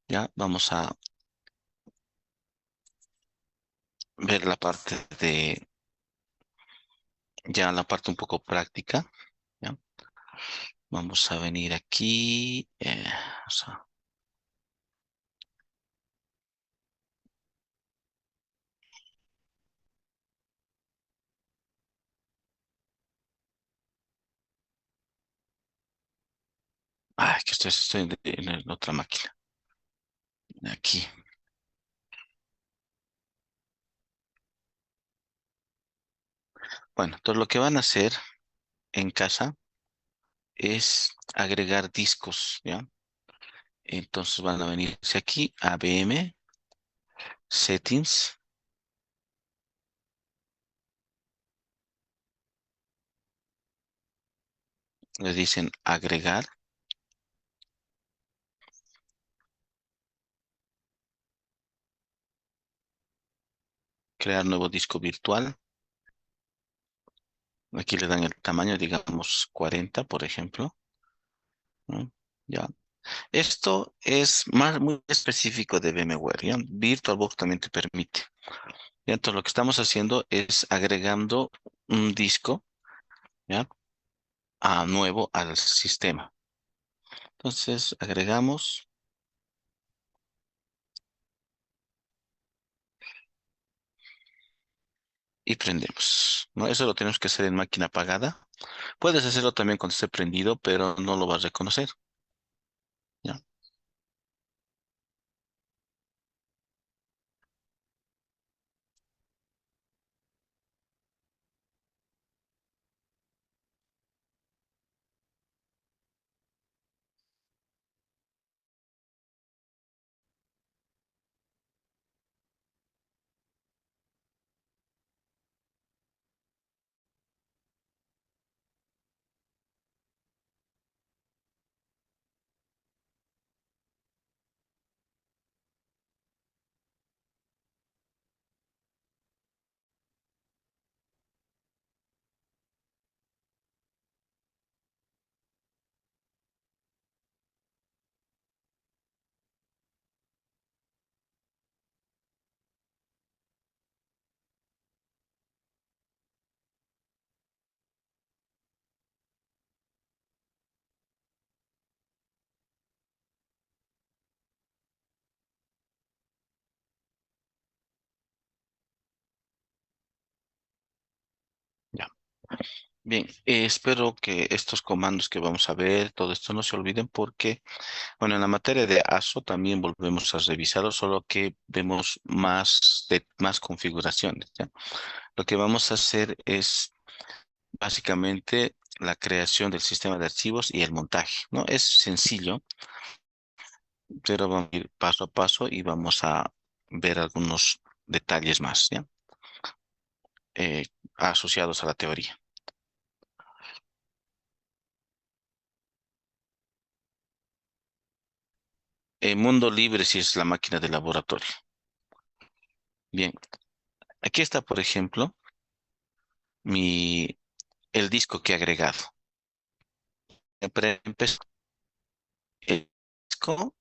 Ya vamos a ver la parte ya la parte un poco práctica. ¿Ya? Vamos a venir aquí. Es que estoy en otra máquina. Aquí. Bueno, entonces lo que van a hacer en casa es agregar discos, ¿ya? Entonces van a venirse aquí a VM, Settings, le dicen agregar, crear nuevo disco virtual. Aquí le dan el tamaño, digamos 40, por ejemplo, ¿no? Ya. Esto es muy específico de VMware, ¿ya? VirtualBox también te permite. ¿Ya? Entonces lo que estamos haciendo es agregando un disco, ¿ya? Nuevo al sistema. Entonces agregamos y prendemos, ¿no? Eso lo tenemos que hacer en máquina apagada. Puedes hacerlo también cuando esté prendido, pero no lo vas a reconocer, ¿ya? Ya. Bien, espero que estos comandos que vamos a ver, todo esto no se olviden porque, bueno, en la materia de ASO también volvemos a revisarlo, solo que vemos más configuraciones, ¿ya? Lo que vamos a hacer es básicamente la creación del sistema de archivos y el montaje, ¿no? Es sencillo, pero vamos a ir paso a paso y vamos a ver algunos detalles más, ¿ya? Eh, Asociados a la teoría. Mundo libre si es la máquina de laboratorio. Bien, aquí está, por ejemplo, mi, el disco que he agregado. Para empezar, el disco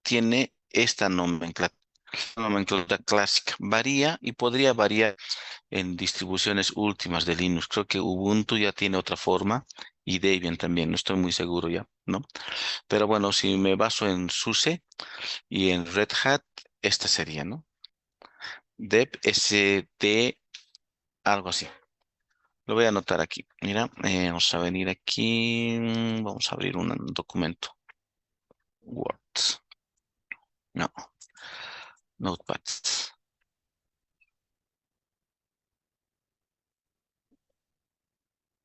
tiene esta nomenclatura clásica. Varía y podría variar en distribuciones últimas de Linux. Creo que Ubuntu ya tiene otra forma y Debian también, no estoy muy seguro ya, ¿no? Pero bueno, si me baso en SUSE y en Red Hat, esta sería, ¿no? Deb SD, algo así. Lo voy a anotar aquí. Mira, vamos a venir aquí. Vamos a abrir un documento. Word. No, Notepad.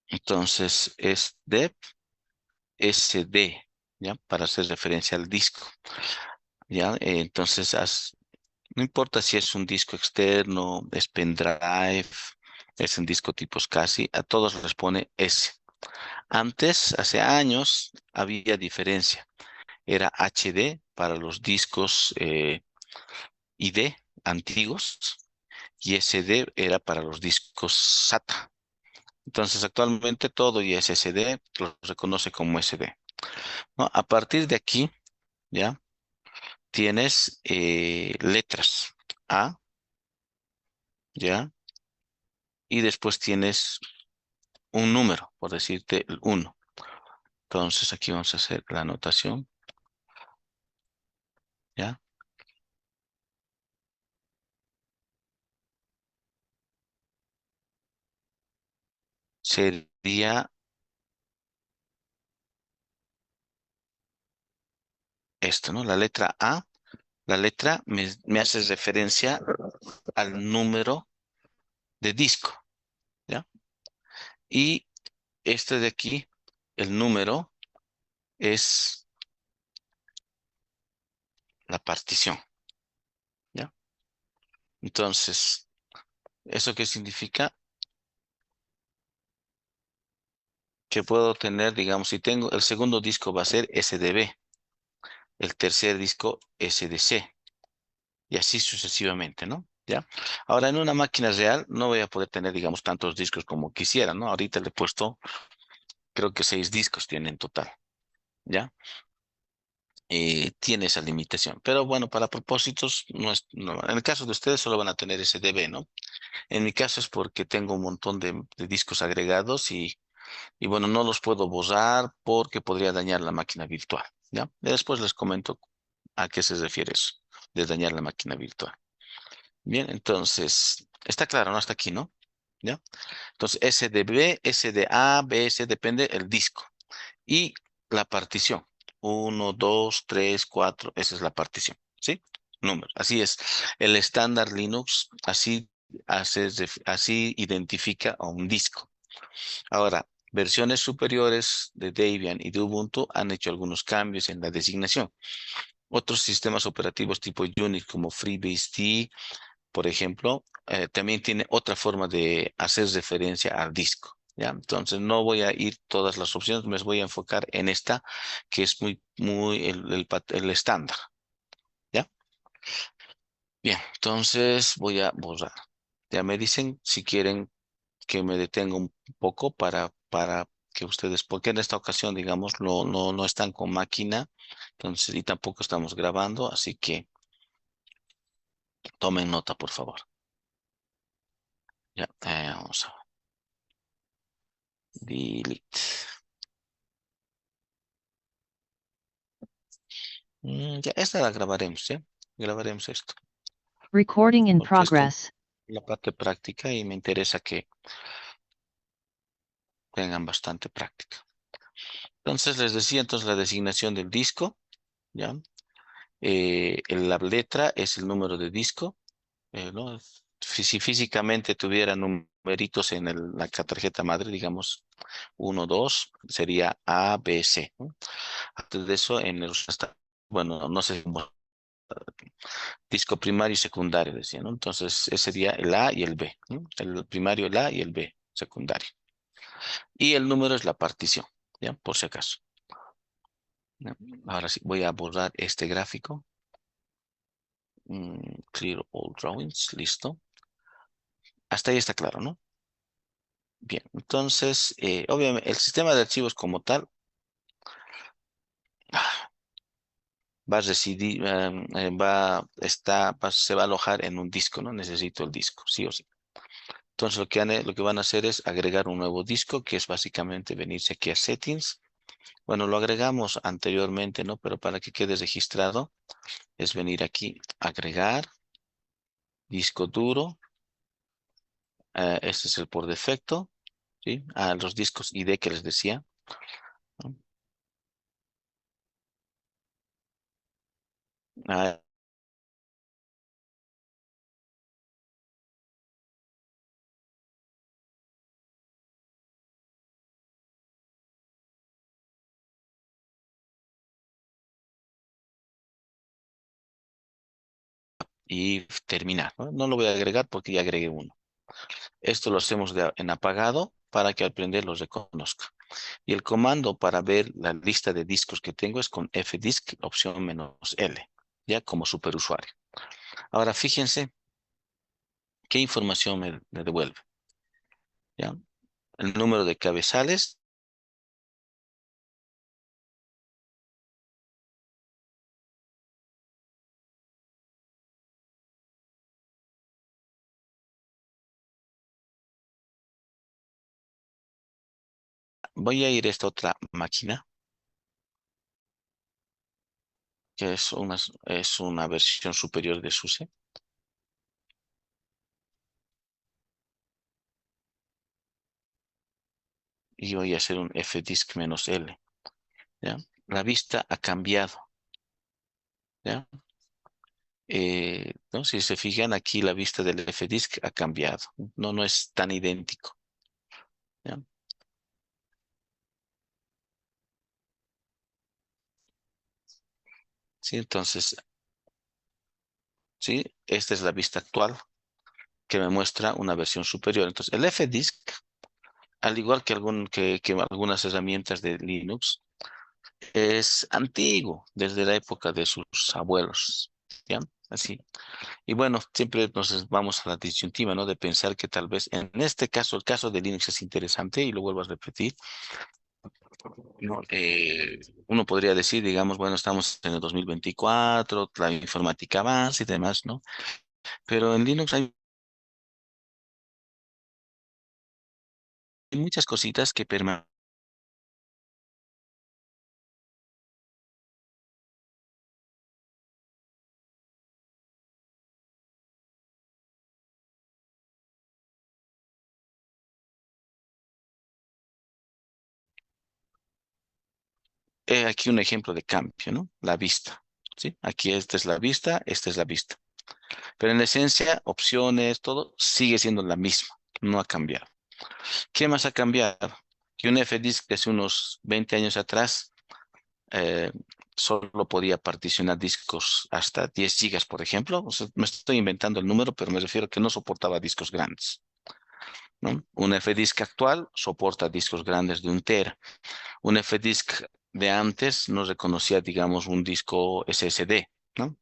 Entonces es deb SD, ¿ya? Para hacer referencia al disco, ¿ya? Entonces no importa si es un disco externo, es pendrive, es un disco tipo SCSI, a todos les pone S. Antes, hace años, había diferencia. Era HD para los discos ID antiguos y SD era para los discos SATA. Entonces, actualmente todo y SSD lo reconoce como SD, ¿no? A partir de aquí, ¿ya? tienes letras A, ¿ya? Y después tienes un número, por decirte el 1. Entonces aquí vamos a hacer la anotación, ¿ya? Sería esto, ¿no? La letra A, la letra me hace referencia al número de disco, ¿ya? Y este de aquí, el número es la partición, ¿ya? Entonces, ¿eso qué significa? Que puedo tener, digamos, si tengo, el segundo disco va a ser SDB, el tercer disco SDC, y así sucesivamente, ¿no? ¿Ya? Ahora, en una máquina real no voy a poder tener, digamos, tantos discos como quisiera, ¿no? Ahorita le he puesto, creo que 6 discos tiene en total, ¿ya? Tiene esa limitación. Pero bueno, para propósitos, en el caso de ustedes solo van a tener SDB, ¿no? En mi caso es porque tengo un montón de discos agregados y bueno, no los puedo borrar porque podría dañar la máquina virtual, ¿ya? Después les comento a qué se refiere eso, de dañar la máquina virtual. Bien, entonces, está claro, ¿no? Hasta aquí, ¿no? ¿Ya? Entonces, SDB, SDA, BS, depende el disco. Y la partición. Uno, 2, 3, 4. Esa es la partición. ¿Sí? Número. Así es. El estándar Linux así identifica a un disco. Ahora, versiones superiores de Debian y de Ubuntu han hecho algunos cambios en la designación. Otros sistemas operativos tipo Unix como FreeBSD, por ejemplo, también tiene otra forma de hacer referencia al disco. ¿Ya? Entonces no voy a ir todas las opciones, me voy a enfocar en esta que es muy el estándar. ¿Ya? Bien, entonces voy a borrar. Ya me dicen si quieren que me detenga un poco para que ustedes, porque en esta ocasión, digamos, no están con máquina, entonces, y tampoco estamos grabando, así que tomen nota, por favor. Ya, vamos a delete. Ya, esta la grabaremos, ¿ya? Grabaremos esto, Recording in porque esto es progress. la parte práctica y me interesa que tengan bastante práctica. Entonces, les decía, entonces, la designación del disco, ¿ya? La letra es el número de disco, ¿no? Si físicamente tuviera numeritos en la tarjeta madre, digamos 1, 2, sería A, B, C, ¿no? Antes de eso, bueno, no sé cómo disco primario y secundario, decía, ¿no? Entonces, ese sería el A y el B, ¿no? El primario, el A y el B, secundario. Y el número es la partición, ¿ya? Por si acaso. ¿Ya? Ahora sí, voy a borrar este gráfico. Clear all drawings, listo. Hasta ahí está claro, ¿no? Bien, entonces, obviamente, el sistema de archivos como tal va a residir, se va a alojar en un disco, ¿no? Necesito el disco, sí o sí. Entonces lo que van a hacer es agregar un nuevo disco, que es básicamente venirse aquí a Settings. Bueno, lo agregamos anteriormente, ¿no? Pero para que quede registrado, es venir aquí, agregar, disco duro. Este es el por defecto, ¿sí? A los discos ID que les decía, ¿no? Ah, y terminar, ¿no? No lo voy a agregar porque ya agregué uno. Esto lo hacemos en apagado para que al prender los reconozca. Y el comando para ver la lista de discos que tengo es con fdisk, opción "-L", ya como superusuario. Ahora fíjense qué información me devuelve, ¿ya? El número de cabezales, voy a ir a esta otra máquina, que es una versión superior de SUSE. Y voy a hacer un fdisk-L. ¿Ya? La vista ha cambiado. ¿Ya? ¿No? Si se fijan aquí, la vista del fdisk ha cambiado. No, no es tan idéntico. ¿Ya? Sí, entonces, sí, esta es la vista actual que me muestra una versión superior. Entonces, el fdisk, al igual que, que algunas herramientas de Linux, es antiguo, desde la época de sus abuelos. ¿Ya? Así. Y bueno, siempre nos vamos a la disyuntiva, ¿no? De pensar que tal vez en este caso, el caso de Linux es interesante, y lo vuelvo a repetir, ¿no? Uno podría decir, digamos, bueno, estamos en el 2024, la informática avanza y demás, ¿no? Pero en Linux hay muchas cositas que permanecen. Aquí un ejemplo de cambio, ¿no? La vista, ¿sí? Aquí esta es la vista, esta es la vista. Pero en esencia, opciones, todo sigue siendo la misma, no ha cambiado. ¿Qué más ha cambiado? Que un FDisk de hace unos 20 años atrás eh, solo podía particionar discos hasta 10 gigas, por ejemplo. O sea, me estoy inventando el número, pero me refiero a que no soportaba discos grandes, ¿no? Un FDisk actual soporta discos grandes de 1 tera. Un FDisk de antes no reconocía, digamos, un disco SSD, ¿no?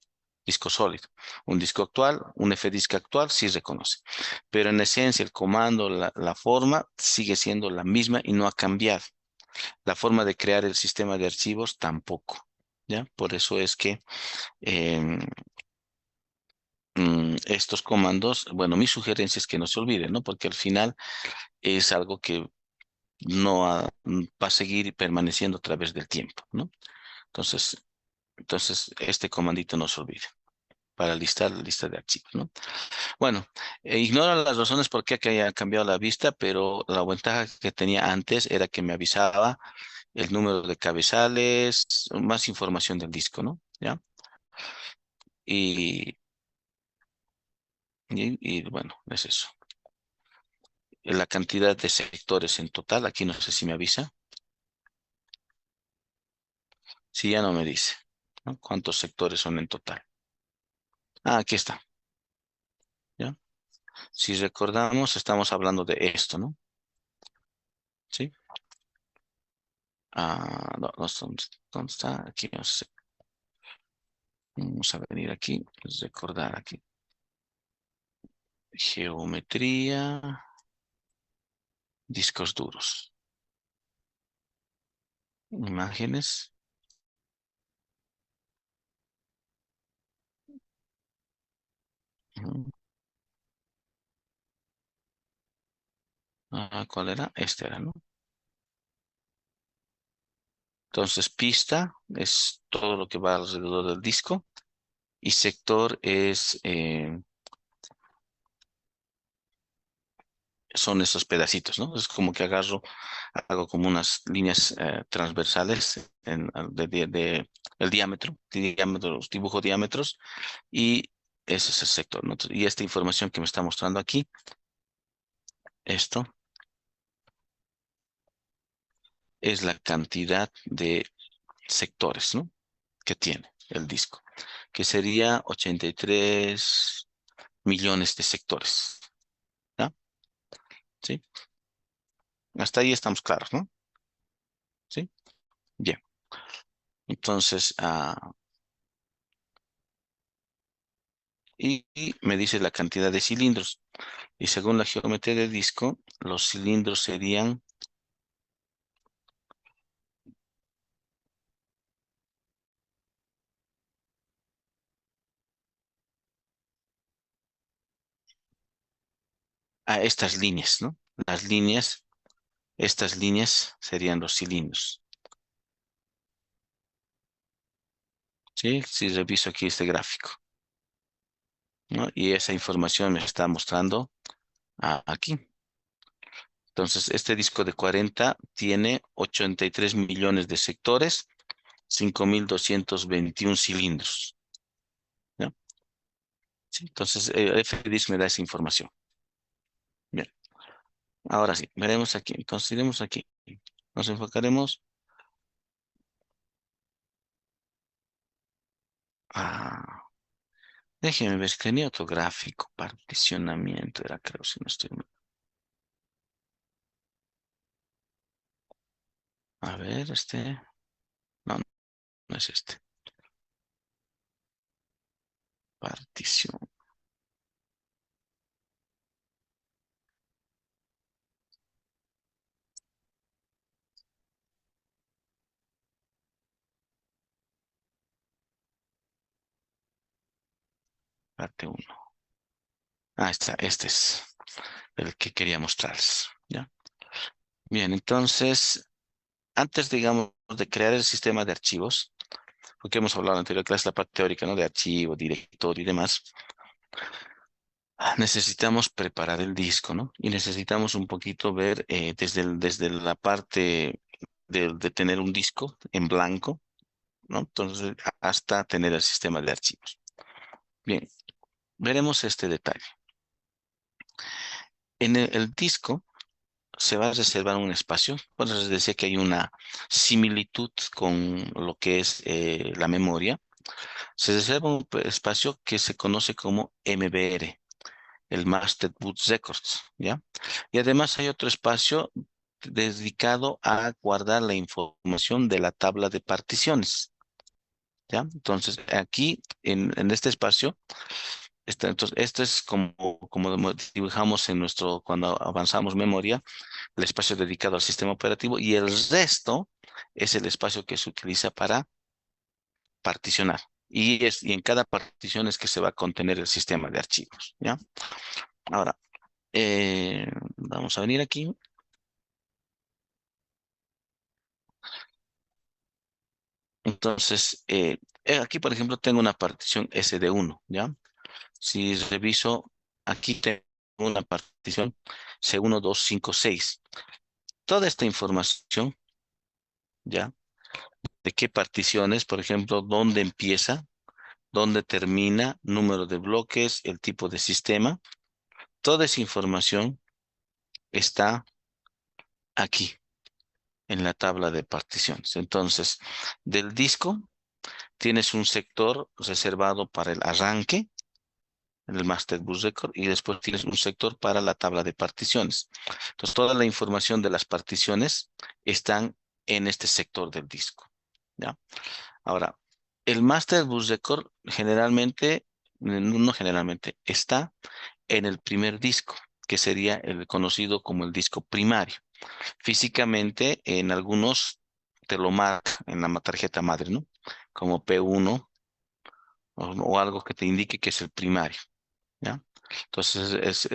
Disco sólido. Un disco actual, un FDisk actual sí reconoce. Pero en esencia el comando, la forma sigue siendo la misma y no ha cambiado. La forma de crear el sistema de archivos tampoco. ¿Ya? Por eso es que em, estos comandos, bueno, mi sugerencia es que no se olviden, ¿no? Porque al final es algo que no va a seguir permaneciendo a través del tiempo, ¿no? Entonces, este comandito no se olvide para listar la lista de archivos, ¿no? Bueno, ignoro las razones por qué que haya cambiado la vista, pero la ventaja que tenía antes era que me avisaba el número de cabezales, más información del disco, ¿no? ¿Ya? Y, y bueno, es eso. La cantidad de sectores en total, aquí no sé si me avisa. Sí, ya no me dice, ¿no? ¿Cuántos sectores son en total? Ah, aquí está, ¿ya? Si recordamos, estamos hablando de esto, ¿no? ¿Sí? Ah, no, no, ¿dónde está? Aquí, vamos a venir aquí, recordar aquí. Geometría, discos duros, imágenes. Ujú. Ah, ¿cuál era? Este era, ¿no? Entonces, pista es todo lo que va alrededor del disco y sector son esos pedacitos, ¿no? Es como que hago como unas líneas transversales el diámetro, dibujo diámetros y ese es el sector, ¿no? Y esta información que me está mostrando aquí, esto es la cantidad de sectores, ¿no? Que tiene el disco, que sería 83 millones de sectores, ¿ya? ¿Sí? Hasta ahí estamos claros, ¿no? ¿Sí? Bien. Entonces, y me dice la cantidad de cilindros. Y según la geometría del disco, los cilindros serían, estas líneas, ¿no? Las líneas Estas líneas serían los cilindros. ¿Sí? Si reviso aquí este gráfico, ¿no? Y esa información me está mostrando aquí. Entonces, este disco de 40 tiene 83 millones de sectores, 5.221 cilindros. ¿Ya? Sí, entonces, FDIS me da esa información. Bien, ahora sí, veremos aquí. Entonces, iremos aquí. Nos enfocaremos. Ah, déjeme ver, si tenía otro gráfico. Particionamiento, era creo, si no estoy mal. A ver, este. No, no es este. Partición. Parte uno. Ah, está, este es el que quería mostrarles. ¿Ya? Bien, entonces, antes, digamos, de crear el sistema de archivos, porque hemos hablado en la anterior clase, la parte teórica, ¿no? De archivo, directorio y demás, necesitamos preparar el disco, ¿no? Y necesitamos un poquito ver desde la parte de tener un disco en blanco, ¿no? Entonces, hasta tener el sistema de archivos. Bien, veremos este detalle. En el disco se va a reservar un espacio. Por eso les decía que hay una similitud con lo que es la memoria. Se reserva un espacio que se conoce como MBR, el Master Boot Records, ¿ya? Y además hay otro espacio dedicado a guardar la información de la tabla de particiones, ¿ya? Entonces, aquí en este espacio, entonces, esto es como dibujamos en nuestro, cuando avanzamos memoria, el espacio dedicado al sistema operativo y el resto es el espacio que se utiliza para particionar. Y en cada partición es que se va a contener el sistema de archivos, ¿ya? Ahora, vamos a venir aquí. Entonces, aquí, por ejemplo, tengo una partición SD1, ¿ya? Si reviso, aquí tengo una partición C1, 2, 5, 6. Toda esta información, ¿ya? De qué particiones, por ejemplo, dónde empieza, dónde termina, número de bloques, el tipo de sistema. Toda esa información está aquí en la tabla de particiones. Entonces, del disco tienes un sector reservado para el arranque, en el Master Bus Record, y después tienes un sector para la tabla de particiones. Entonces, toda la información de las particiones están en este sector del disco. ¿Ya? Ahora, el Master Bus Record generalmente, no generalmente, está en el primer disco, que sería el conocido como el disco primario. Físicamente, en algunos te lo marca en la tarjeta madre, ¿no? Como P1 o algo que te indique que es el primario, ¿ya? Entonces,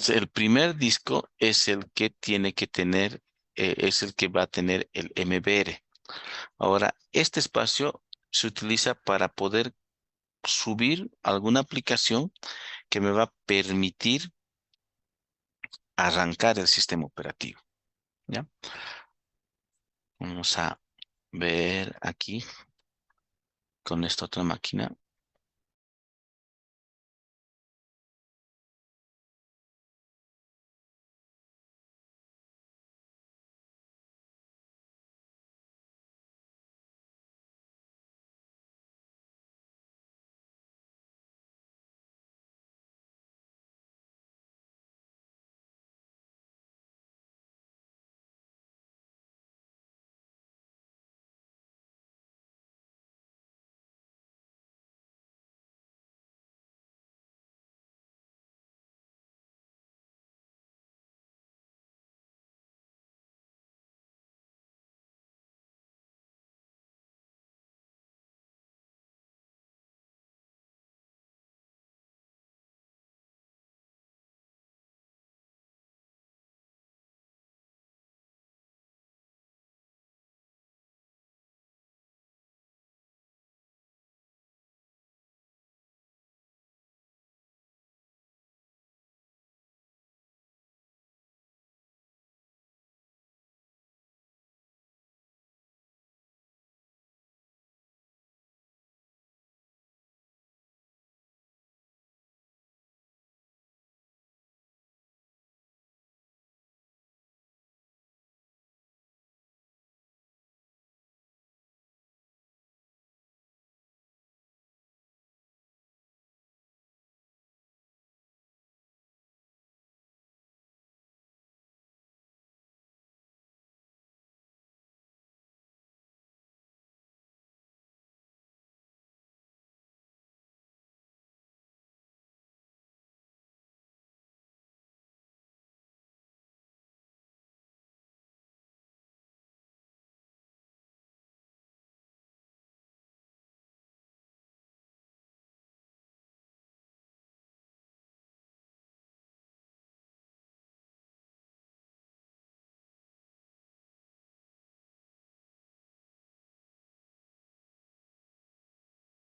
el primer disco es el que tiene que tener, es el que va a tener el MBR. Ahora, este espacio se utiliza para poder subir alguna aplicación que me va a permitir arrancar el sistema operativo, ¿ya? Vamos a ver aquí con esta otra máquina.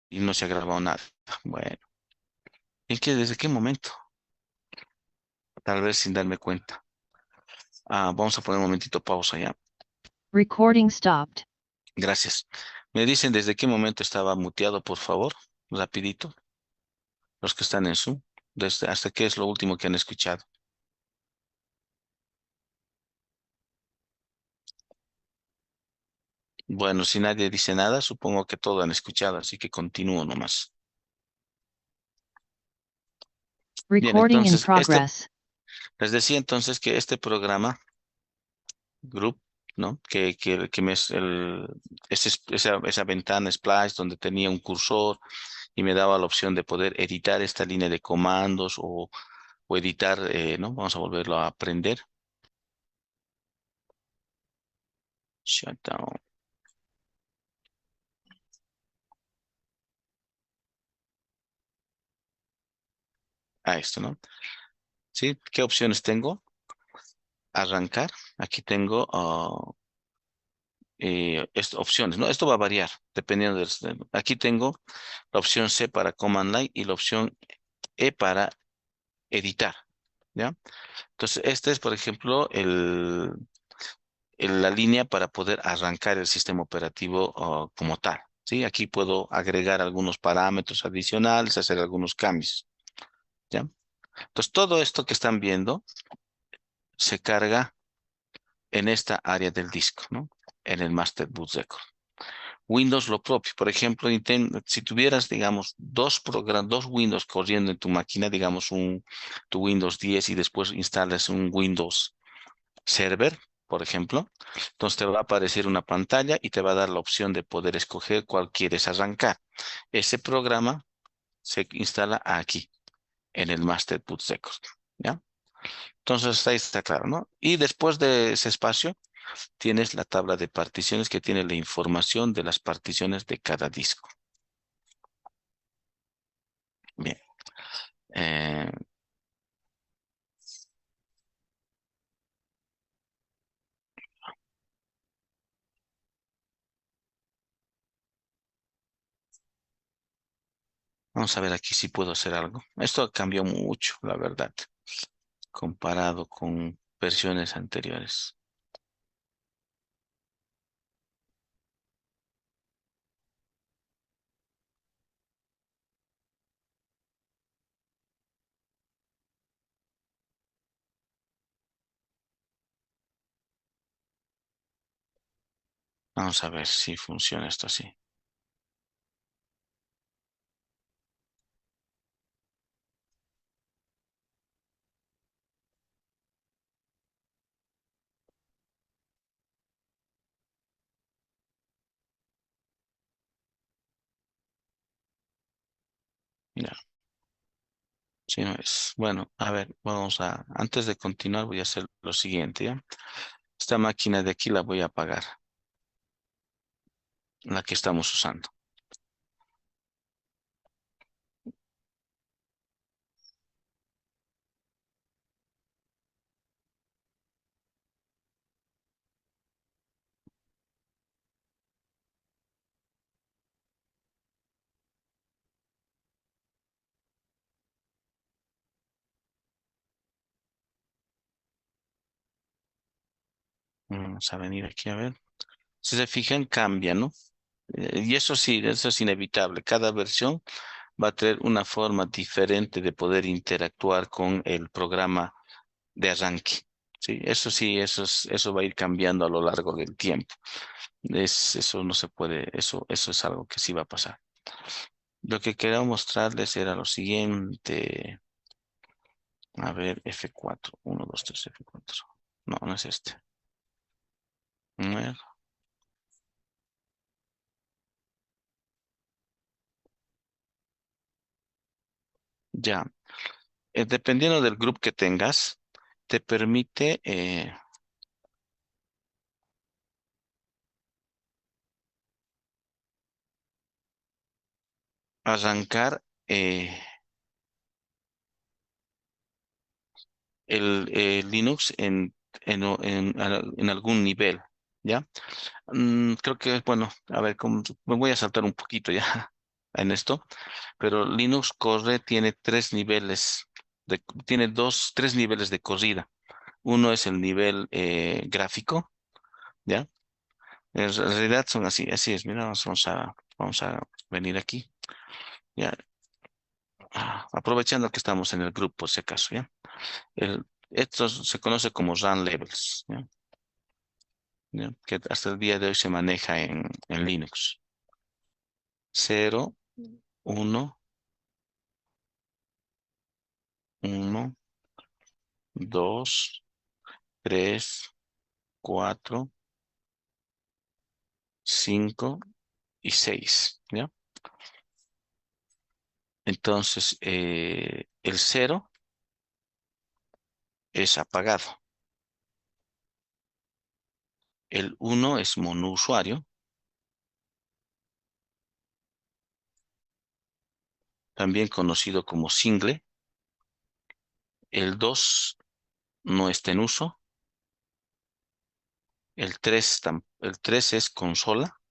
y no se ha grabado nada. Bueno, ¿en qué, desde qué momento? Tal vez sin darme cuenta. Vamos a poner un momentito pausa ya. Recording stopped. Gracias. Me dicen desde qué momento estaba muteado, por favor. Rapidito. Los que están en Zoom. Desde, hasta qué es lo último que han escuchado. Bueno, si nadie dice nada, supongo que todo han escuchado, así que continúo nomás. Bien, Recording in entonces, progress. les decía entonces que este programa, Group, ¿no? Que me es esa ventana Splash donde tenía un cursor y me daba la opción de poder editar esta línea de comandos o editar, ¿no? Vamos a volverlo a aprender. Shutdown. A esto, ¿no? ¿Sí? ¿Qué opciones tengo? Arrancar. Aquí tengo opciones, ¿no? Esto va a variar dependiendo aquí tengo la opción C para Command Line y la opción E para editar, ¿ya? Entonces, este es, por ejemplo, la línea para poder arrancar el sistema operativo como tal, ¿sí? Aquí puedo agregar algunos parámetros adicionales, hacer algunos cambios, ¿ya? Entonces, todo esto que están viendo se carga en esta área del disco, ¿no? En el Master Boot Record. Windows lo propio. Por ejemplo, si tuvieras, digamos, dos Windows corriendo en tu máquina, digamos, tu Windows 10 y después instalas un Windows Server, por ejemplo, entonces te va a aparecer una pantalla y te va a dar la opción de poder escoger cuál quieres arrancar. Ese programa se instala aquí, en el Master Boot Record, ¿ya? Entonces ahí está claro, ¿no? Y después de ese espacio tienes la tabla de particiones que tiene la información de las particiones de cada disco. Bien. Eh, Vamos a ver aquí si puedo hacer algo. Esto cambió mucho, la verdad, comparado con versiones anteriores. Vamos a ver si funciona esto así. Ya, si no es. Bueno, a ver, antes de continuar voy a hacer lo siguiente, ¿ya? Esta máquina de aquí la voy a apagar, la que estamos usando. Vamos a venir aquí a ver. Si se fijan, cambia, ¿no? Y eso sí, eso es inevitable. Cada versión va a tener una forma diferente de poder interactuar con el programa de arranque. Sí, eso va a ir cambiando a lo largo del tiempo. Eso no se puede, eso es algo que sí va a pasar. Lo que quería mostrarles era lo siguiente. A ver, F4. 1, 2, 3, F4. No, no es este. A ver, ya. Dependiendo del grupo que tengas, te permite arrancar el Linux en algún nivel, ¿ya? Creo que, bueno, a ver, me voy a saltar un poquito ya. en esto, pero Linux corre, tiene tres niveles de corrida. Uno es el nivel gráfico, ¿ya? En realidad son así, así es. Mira, vamos a venir aquí, ¿ya? Aprovechando que estamos en el grupo, por si acaso, ¿ya? Esto se conoce como run levels, ¿ya? ¿Ya? Que hasta el día de hoy se maneja en Linux. Cero, uno, uno, 2, 3, 4, 5 y 6, ¿ya? Entonces, el cero es apagado. El uno es monousuario, también conocido como single. El 2 no está en uso. El 3 es consola,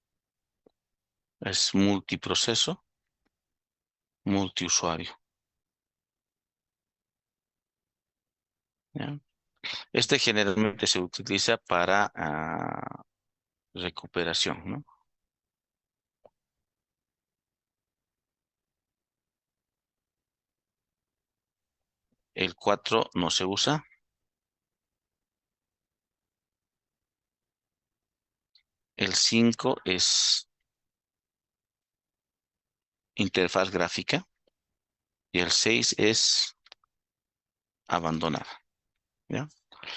es multiproceso, multiusuario, ¿ya? Este generalmente se utiliza para recuperación, ¿no? El 4 no se usa. El 5 es interfaz gráfica y el 6 es abandonar, ¿ya?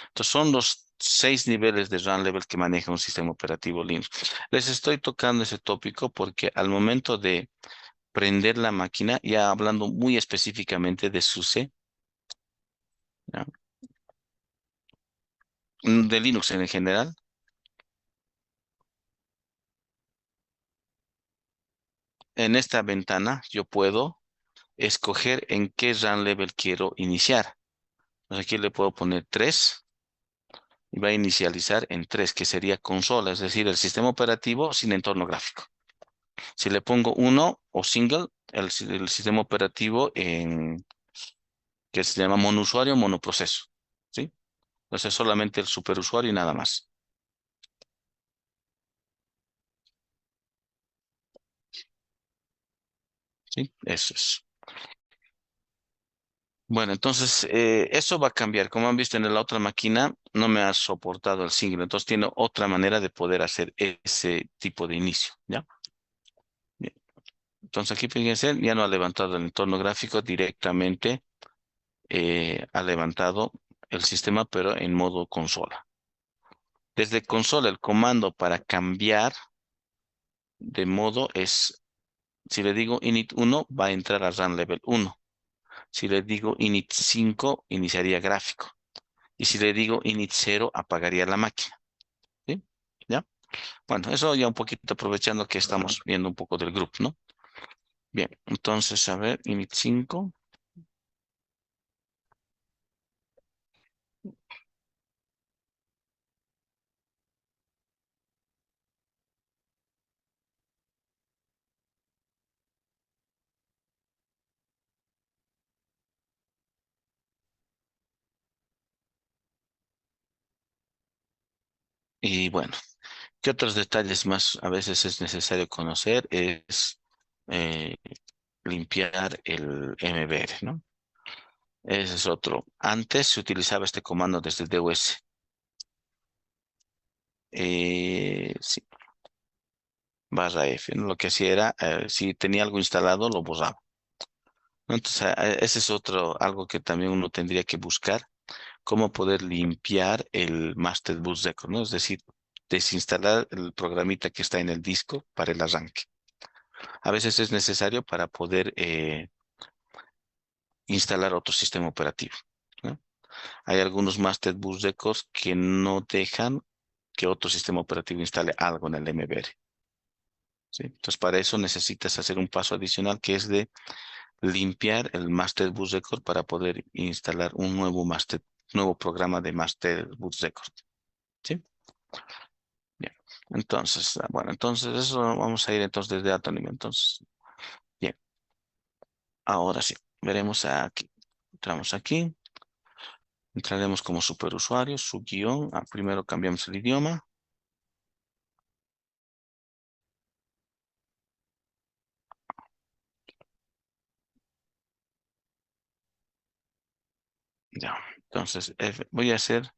Entonces son los 6 niveles de run level que maneja un sistema operativo Linux. Les estoy tocando ese tópico porque al momento de prender la máquina, ya hablando muy específicamente de SUSE, ¿ya? De Linux en general, en esta ventana yo puedo escoger en qué run level quiero iniciar. Entonces aquí le puedo poner 3 y va a inicializar en 3 que sería consola, es decir, el sistema operativo sin entorno gráfico. Si le pongo uno o single, el sistema operativo que se llama monousuario, monoproceso, ¿sí? Entonces solamente el superusuario y nada más, ¿sí? Eso es. Bueno, entonces eso va a cambiar. Como han visto en la otra máquina, no me ha soportado el single. Entonces tiene otra manera de poder hacer ese tipo de inicio, ¿ya? Bien. Entonces aquí fíjense, ya no ha levantado el entorno gráfico directamente, ha levantado el sistema, pero en modo consola. Desde consola, el comando para cambiar de modo es, si le digo init 1 va a entrar a run level 1. Si le digo init 5 iniciaría gráfico. Y si le digo init 0 apagaría la máquina. ¿Sí? ¿Ya? Bueno, eso ya un poquito aprovechando que estamos viendo un poco del grupo, ¿no? Bien, entonces, a ver, init 5. Y bueno, ¿qué otros detalles más a veces es necesario conocer? Es eh, limpiar el MBR, ¿no? Ese es otro. Antes se utilizaba este comando desde DOS. Sí, barra F, ¿no? Lo que hacía era, si tenía algo instalado, lo borraba, ¿no? Entonces, ese es algo que también uno tendría que buscar, cómo poder limpiar el Master Boot Record, ¿no? Es decir, desinstalar el programita que está en el disco para el arranque. A veces es necesario para poder instalar otro sistema operativo, ¿no? Hay algunos Master Boot Records que no dejan que otro sistema operativo instale algo en el MBR, ¿sí? Entonces, para eso necesitas hacer un paso adicional que es de limpiar el Master Boot Record para poder instalar un nuevo programa de Master Boot Record, ¿sí? Bien. Entonces, bueno, entonces eso vamos a ir entonces desde alto nivel. Entonces, Ahora sí, veremos aquí. Entramos aquí. Entraremos como superusuario, su guión. Primero cambiamos el idioma. Ya. Entonces, voy a hacer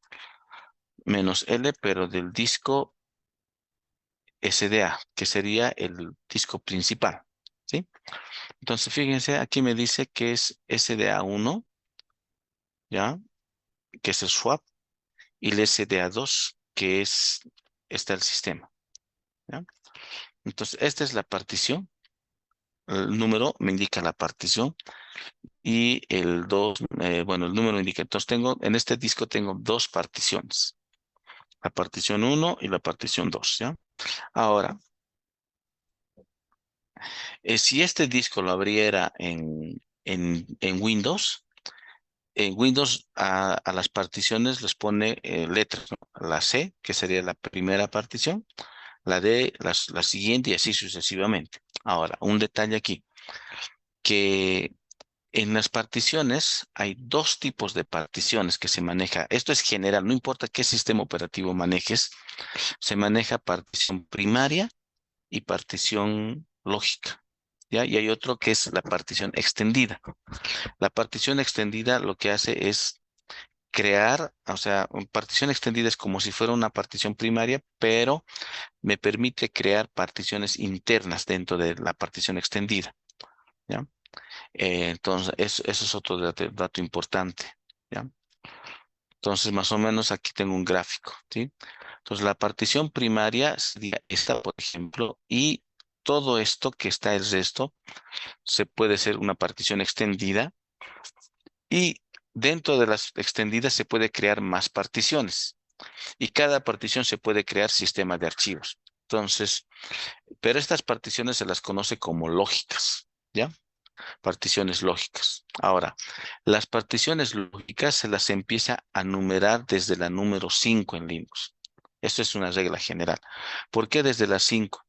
-L, pero del disco SDA, que sería el disco principal. ¿Sí? Entonces, fíjense, aquí me dice que es SDA1, ¿ya? Que es el swap, y el SDA2, que está el sistema, ¿ya? Entonces, esta es la partición. El número me indica la partición y el 2, bueno, el número indica. Entonces, en este disco tengo dos particiones, la partición 1 y la partición 2, ¿ya? Ahora, si este disco lo abriera en Windows, en Windows a las particiones les pone letras, ¿no? La C, que sería la primera partición, la D, la siguiente y así sucesivamente. Ahora, un detalle aquí, que en las particiones hay dos tipos de particiones que se maneja. Esto es general, no importa qué sistema operativo manejes, se maneja partición primaria y partición lógica. ¿Ya? Y hay otro que es la partición extendida. La partición extendida lo que hace es crear, o sea, partición extendida es como si fuera una partición primaria, pero me permite crear particiones internas dentro de la partición extendida, ¿ya? Entonces, eso es otro dato importante, ¿ya? Entonces, más o menos aquí tengo un gráfico, ¿sí? Entonces, la partición primaria sería esta, por ejemplo, y todo esto que está el resto se puede ser una partición extendida y dentro de las extendidas se puede crear más particiones y cada partición se puede crear sistema de archivos. Entonces, pero estas particiones se las conoce como lógicas, ¿ya? Particiones lógicas. Ahora, las particiones lógicas se las empieza a numerar desde la número 5 en Linux. Esto es una regla general. ¿Por qué desde la 5?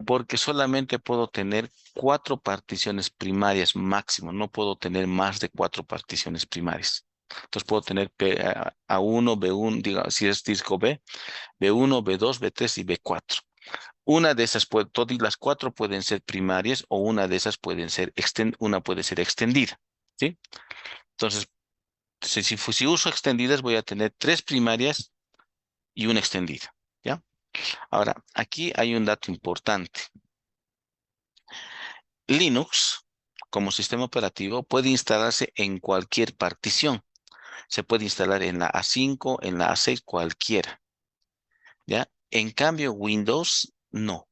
Porque solamente puedo tener cuatro particiones primarias máximo. No puedo tener más de cuatro particiones primarias. Entonces puedo tener A1, B1, diga, si es disco B, B1, B2, B3 y B4. Una de esas, todas las cuatro pueden ser primarias o una de esas pueden ser, una puede ser extendida, ¿sí? Entonces, si uso extendidas voy a tener tres primarias y una extendida, ¿ya? Ahora, aquí hay un dato importante. Linux, como sistema operativo, puede instalarse en cualquier partición. Se puede instalar en la A5, en la A6, cualquiera, ¿ya? En cambio, Windows, no.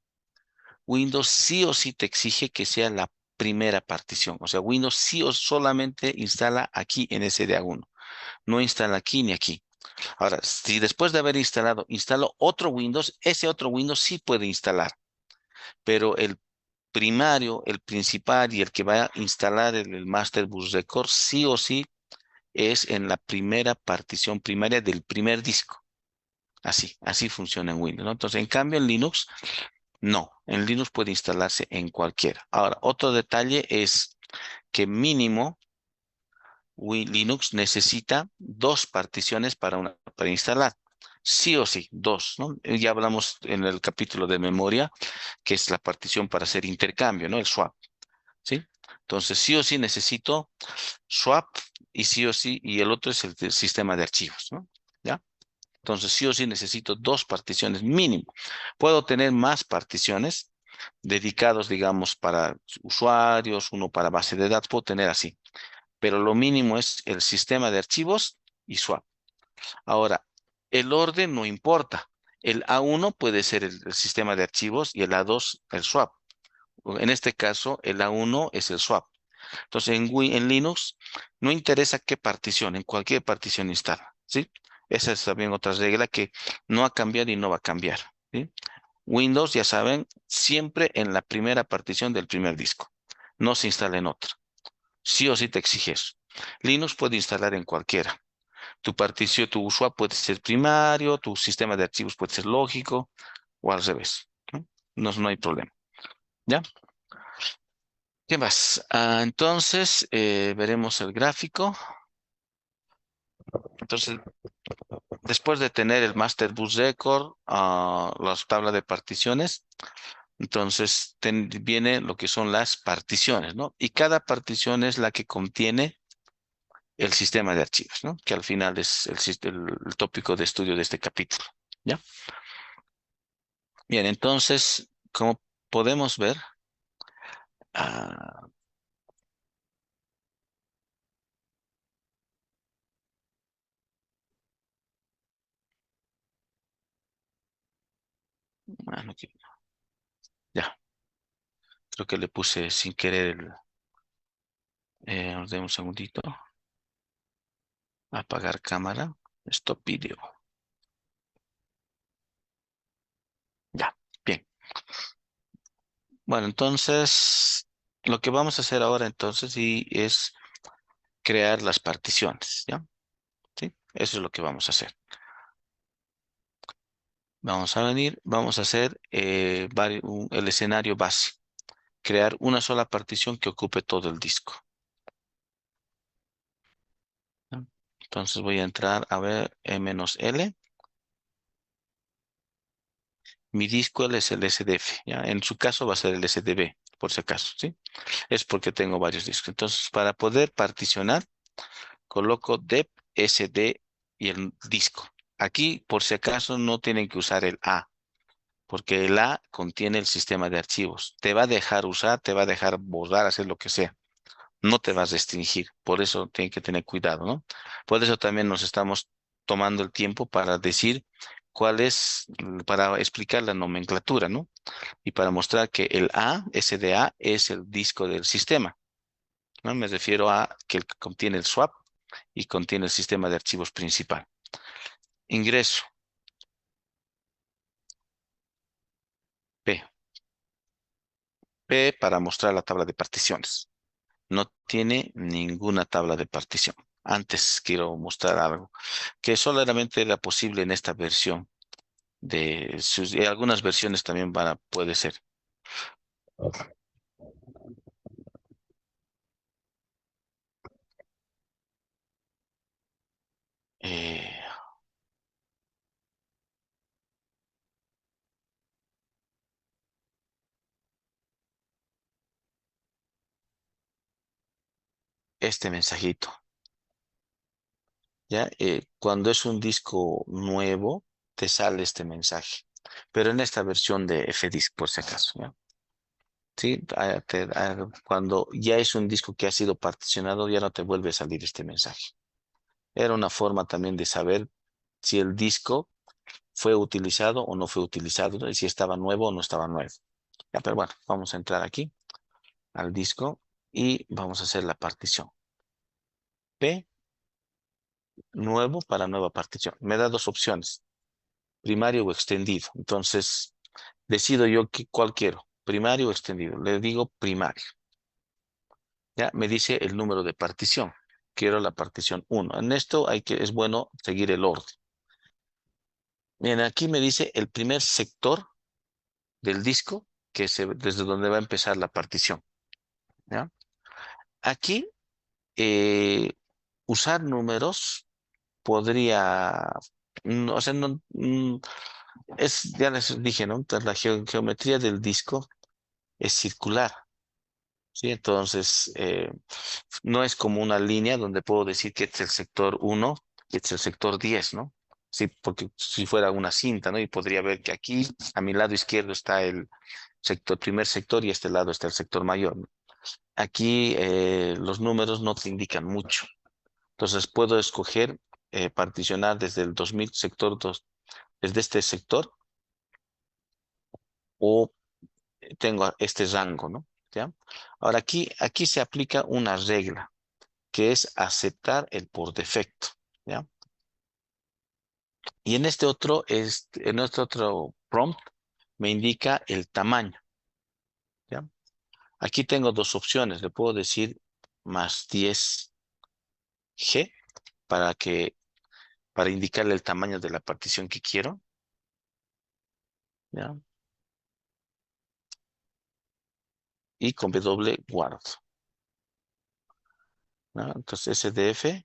Windows sí o sí te exige que sea la primera partición. O sea, Windows sí o solamente instala aquí en SDA1. No instala aquí ni aquí. Ahora, si después de haber instalado, instalo otro Windows, ese otro Windows sí puede instalar. Pero el primario, el principal y el que va a instalar el Master Bus Record sí o sí es en la primera partición primaria del primer disco. Así funciona en Windows, ¿no? Entonces, en cambio, en Linux no, en Linux puede instalarse en cualquiera. Ahora, otro detalle es que mínimo Linux necesita dos particiones para instalar. Sí o sí, dos, ¿no? Ya hablamos en el capítulo de memoria, que es la partición para hacer intercambio, ¿no? El swap, ¿sí? Entonces, sí o sí necesito swap y sí o sí, y el otro es el sistema de archivos, ¿no? ¿Ya? Entonces, sí o sí necesito dos particiones mínimo. Puedo tener más particiones dedicados, digamos, para usuarios, uno para base de datos, puedo tener así. Pero lo mínimo es el sistema de archivos y swap. Ahora, el orden no importa. El A1 puede ser el sistema de archivos y el A2 el swap. En este caso, el A1 es el swap. Entonces, en Linux no interesa qué partición, en cualquier partición instala, ¿sí? Esa es también otra regla que no ha cambiado y no va a cambiar, ¿sí? Windows, ya saben, siempre en la primera partición del primer disco. No se instala en otra. Sí o sí te exige eso. Linux puede instalar en cualquiera. Tu partición, tu usuario puede ser primario, tu sistema de archivos puede ser lógico o al revés, ¿no? No hay problema. ¿Ya? ¿Qué más? Entonces, veremos el gráfico. Entonces, después de tener el Master Bus Record, las tablas de particiones, entonces viene lo que son las particiones, ¿no? Y cada partición es la que contiene el sistema de archivos, ¿no? Que al final es el tópico de estudio de este capítulo, ¿ya? Bien, entonces, como podemos ver, ah, bueno, ya, creo que le puse sin querer un segundito, apagar cámara, stop video, ya, bien. Bueno, entonces, lo que vamos a hacer ahora entonces sí es crear las particiones, ¿ya? ¿Sí? Eso es lo que vamos a hacer. Vamos a venir, vamos a hacer el escenario base, crear una sola partición que ocupe todo el disco, ¿ya? Entonces voy a entrar a ver E-L. Mi disco es el SDF, ¿ya? En su caso va a ser el SDB, por si acaso, ¿sí? Es porque tengo varios discos. Entonces, para poder particionar, coloco dep SD y el disco. Aquí, por si acaso, no tienen que usar el A, porque el A contiene el sistema de archivos. Te va a dejar usar, te va a dejar borrar, hacer lo que sea. No te vas a restringir. Por eso tienen que tener cuidado, ¿no? Por eso también nos estamos tomando el tiempo para decir cuál es, para explicar la nomenclatura, ¿no? Y para mostrar que el A, SDA, es el disco del sistema, ¿no? Me refiero a que el que contiene el swap y contiene el sistema de archivos principal. Ingreso P. P para mostrar la tabla de particiones. No tiene ninguna tabla de partición. Antes quiero mostrar algo que solamente era posible en esta versión. Algunas versiones también puede ser. Eh, este mensajito, ¿ya? Cuando es un disco nuevo, te sale este mensaje. Pero en esta versión de FDisc, por si acaso, ¿ya? Sí, cuando ya es un disco que ha sido particionado, ya no te vuelve a salir este mensaje. Era una forma también de saber si el disco fue utilizado o no fue utilizado, ¿no? Y si estaba nuevo o no estaba nuevo. Ya, pero bueno, vamos a entrar aquí al disco y vamos a hacer la partición. P, nuevo para nueva partición. Me da dos opciones, primario o extendido. Entonces, decido yo cuál quiero, primario o extendido. Le digo primario. Ya me dice el número de partición. Quiero la partición uno. En esto es bueno seguir el orden. Bien, aquí me dice el primer sector del disco, desde donde va a empezar la partición. ¿Ya? Aquí, eh, usar números podría, o sea, no, ya les dije, ¿no? Entonces, la geometría del disco es circular, ¿sí? Entonces, no es como una línea donde puedo decir que este es el sector uno y este es el sector 10, ¿no? Sí, porque si fuera una cinta, ¿no? Y podría ver que aquí, a mi lado izquierdo está el primer sector y a este lado está el sector mayor, ¿no? Aquí, los números no te indican mucho. Entonces, puedo escoger particionar desde el 2000 sector 2, desde este sector, o tengo este rango, ¿no? ¿Ya? Ahora aquí se aplica una regla que es aceptar el por defecto, ¿ya? Y en este otro prompt me indica el tamaño, ¿ya? Aquí tengo dos opciones. Le puedo decir más 10G para indicarle el tamaño de la partición que quiero, ¿ya? y con W guardo, ¿no? Entonces SDF,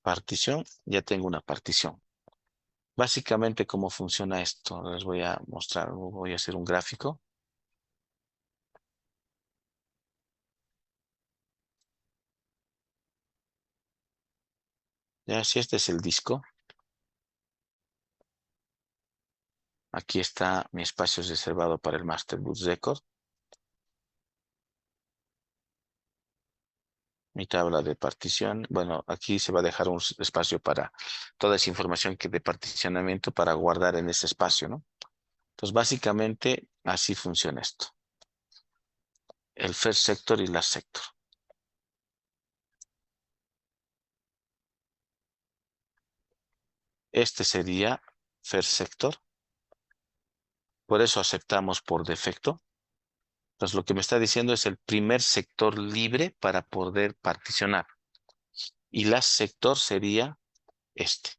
partición, ya tengo una partición. Básicamente, ¿cómo funciona esto? Les voy a mostrar, voy a hacer un gráfico. Ya, si este es el disco, aquí está mi espacio reservado para el Master Boot Record, mi tabla de partición. Bueno, aquí se va a dejar un espacio para toda esa información que de particionamiento para guardar en ese espacio, ¿no? Entonces, básicamente, así funciona esto. El first sector y last sector. Este sería first sector. Por eso aceptamos por defecto. Entonces, lo que me está diciendo es el primer sector libre para poder particionar. Y last sector sería este.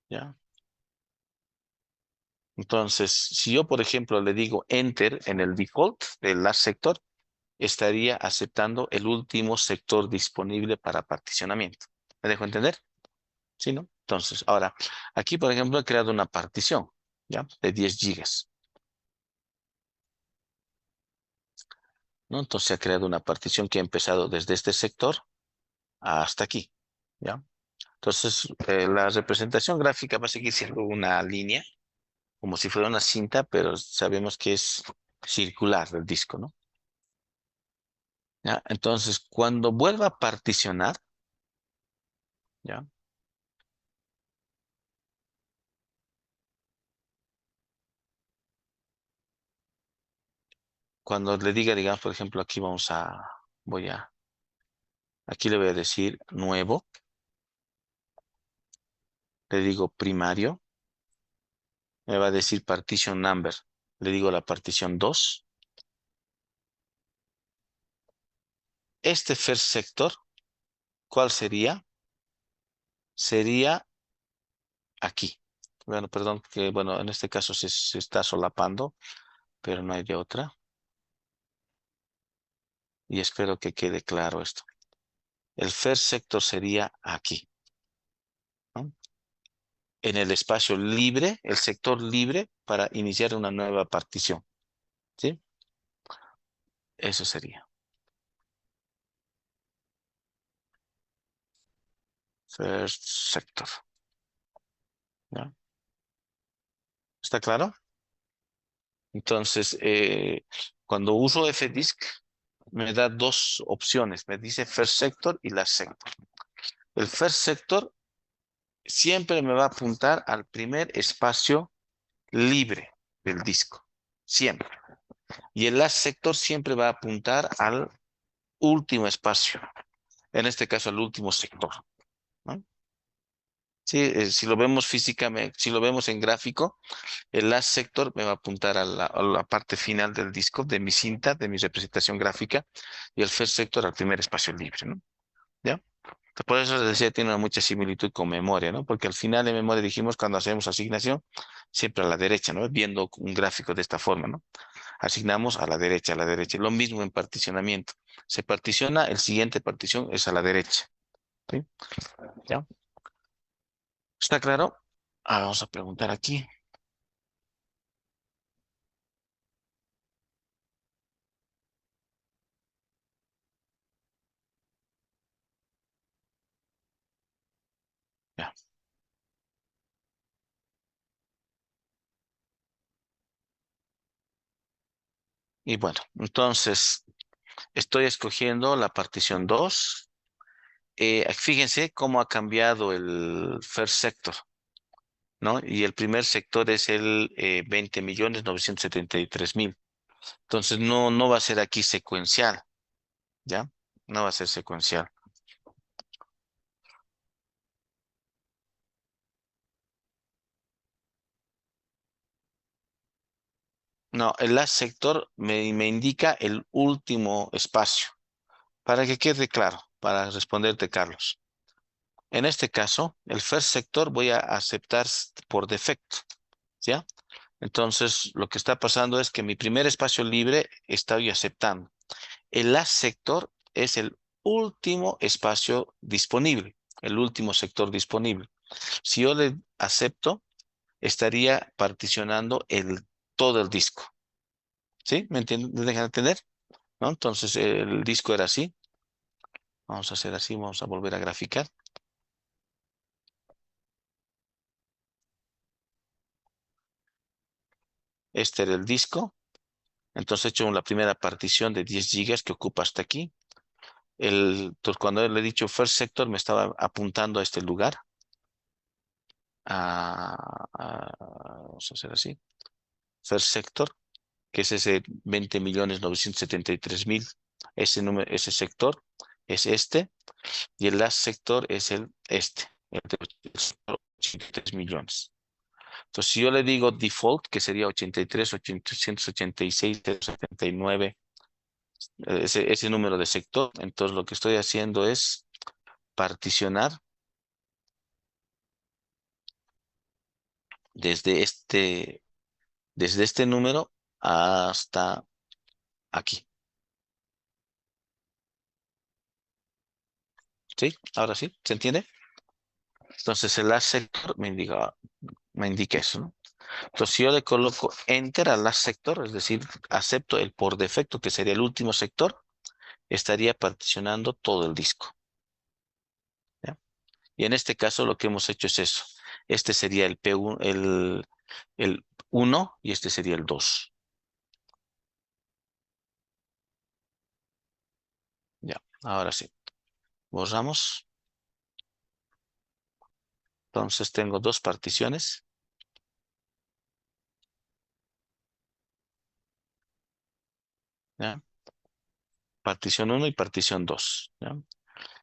¿Ya? Entonces, si yo, por ejemplo, le digo enter en el default del last sector, estaría aceptando el último sector disponible para particionamiento. ¿Me dejo entender? ¿Sí, no? Entonces, ahora, aquí, por ejemplo, he creado una partición, ¿ya? De 10 gigas, ¿no? Entonces, se ha creado una partición que ha empezado desde este sector hasta aquí, ¿ya? Entonces, la representación gráfica va a seguir siendo una línea, como si fuera una cinta, pero sabemos que es circular el disco, ¿no? ¿Ya? Entonces, cuando vuelva a particionar, ¿ya? Cuando le diga, digamos, por ejemplo, aquí aquí le voy a decir nuevo, le digo primario, me va a decir partition number, le digo la partición 2. Este first sector, ¿cuál sería? Sería aquí. Bueno, perdón, que bueno, en este caso se está solapando, pero no hay de otra. Y espero que quede claro esto. El first sector sería aquí, ¿no? En el espacio libre, el sector libre para iniciar una nueva partición, ¿sí? Eso sería. First sector, ¿ya? ¿Está claro? Entonces, cuando uso FDisk, me da dos opciones. Me dice first sector y last sector. El first sector siempre me va a apuntar al primer espacio libre del disco. Siempre. Y el last sector siempre va a apuntar al último espacio. En este caso, al último sector, ¿no? Sí, si lo vemos físicamente, si lo vemos en gráfico, el last sector me va a apuntar a la parte final del disco, de mi cinta, de mi representación gráfica, y el first sector al primer espacio libre, ¿no? ¿Ya? Por eso les decía, tiene mucha similitud con memoria, ¿no? Porque al final de memoria dijimos cuando hacemos asignación, siempre a la derecha, ¿no? Viendo un gráfico de esta forma, ¿no? Asignamos a la derecha, a la derecha. Lo mismo en particionamiento. Se particiona, el siguiente partición es a la derecha, ¿sí? ¿Ya? ¿Está claro? Ah, vamos a preguntar aquí. Ya. Y bueno, entonces estoy escogiendo la partición 2. Fíjense cómo ha cambiado el first sector, ¿no? Y el primer sector es el 20.973.000. Entonces no va a ser aquí secuencial, ¿ya? No va a ser secuencial. No, el last sector me indica el último espacio. Para que quede claro, para responderte, Carlos. En este caso, el first sector voy a aceptar por defecto, ¿ya? Entonces, lo que está pasando es que mi primer espacio libre estoy aceptando. El last sector es el último espacio disponible, el último sector disponible. Si yo le acepto, estaría particionando todo el disco. ¿Sí? ¿Me entienden? ¿Me dejan entender? ¿No? Entonces, el disco era así. Vamos a hacer así, vamos a volver a graficar. Este era el disco. Entonces he hecho la primera partición de 10 gigas que ocupa hasta aquí. Entonces, cuando le he dicho first sector, me estaba apuntando a este lugar. Vamos a hacer así. First sector, que es ese 20.973.000. Ese número, ese sector es este. Y el last sector es el de 83 millones. Entonces, si yo le digo default, que sería 83, 886, 079, ese número de sector, entonces lo que estoy haciendo es particionar desde este, desde este número hasta aquí. ¿Sí? Ahora sí, ¿se entiende? Entonces el last sector me indica eso, ¿no? Entonces si yo le coloco enter al last sector, es decir, acepto el por defecto, que sería el último sector, estaría particionando todo el disco. ¿Ya? Y en este caso lo que hemos hecho es eso. Este sería el P1, el 1 y este sería el 2. Ya, ahora sí. Borramos. Entonces tengo dos particiones. ¿Ya? Partición uno y partición 2. ¿Ya?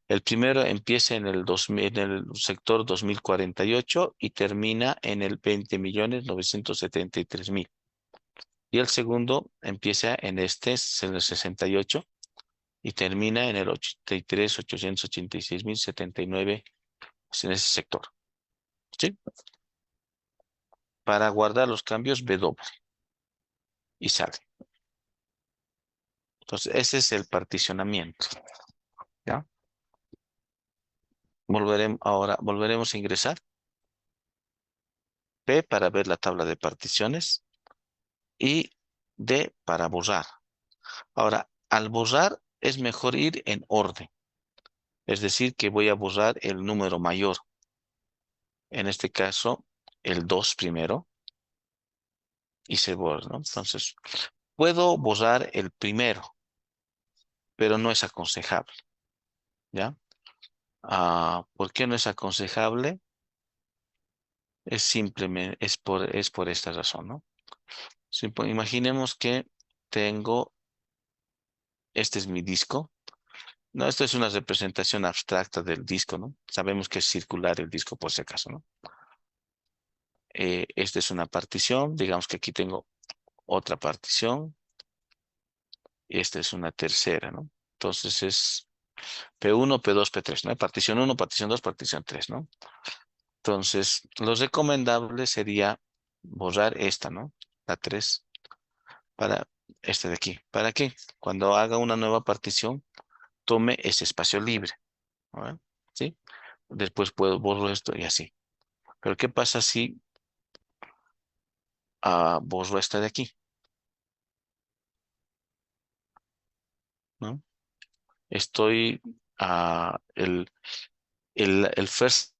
El primero empieza en el 2000, en el sector 2048 y termina en el 20.973.000. Y el segundo empieza en el 68 y termina en el 83.886.079, pues, en ese sector. ¿Sí? Para guardar los cambios, W y sale. Entonces, ese es el particionamiento. ¿Ya? Volveremos a ingresar P para ver la tabla de particiones y D para borrar. Ahora, al borrar es mejor ir en orden. Es decir, que voy a borrar el número mayor. En este caso, el 2 primero y se borra, ¿no? Entonces, puedo borrar el primero, pero no es aconsejable. ¿Ya? ¿Por qué no es aconsejable? Es simplemente, es por esta razón, ¿no? Imaginemos que tengo, este es mi disco. No, esto es una representación abstracta del disco, ¿no? Sabemos que es circular el disco por si acaso, ¿no? Esta es una partición, digamos que aquí tengo otra partición y esta es una tercera, ¿no? Entonces es P1, P2, P3, ¿no? Partición uno, partición 2, partición 3, ¿no? Entonces, lo recomendable sería borrar esta, ¿no? La 3 para esta de aquí. ¿Para qué? Cuando haga una nueva partición, tome ese espacio libre, ¿no? ¿Sí? Después puedo borro esto y así. Pero ¿qué pasa si borro esta de aquí? ¿No? Estoy, el first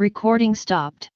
Recording stopped.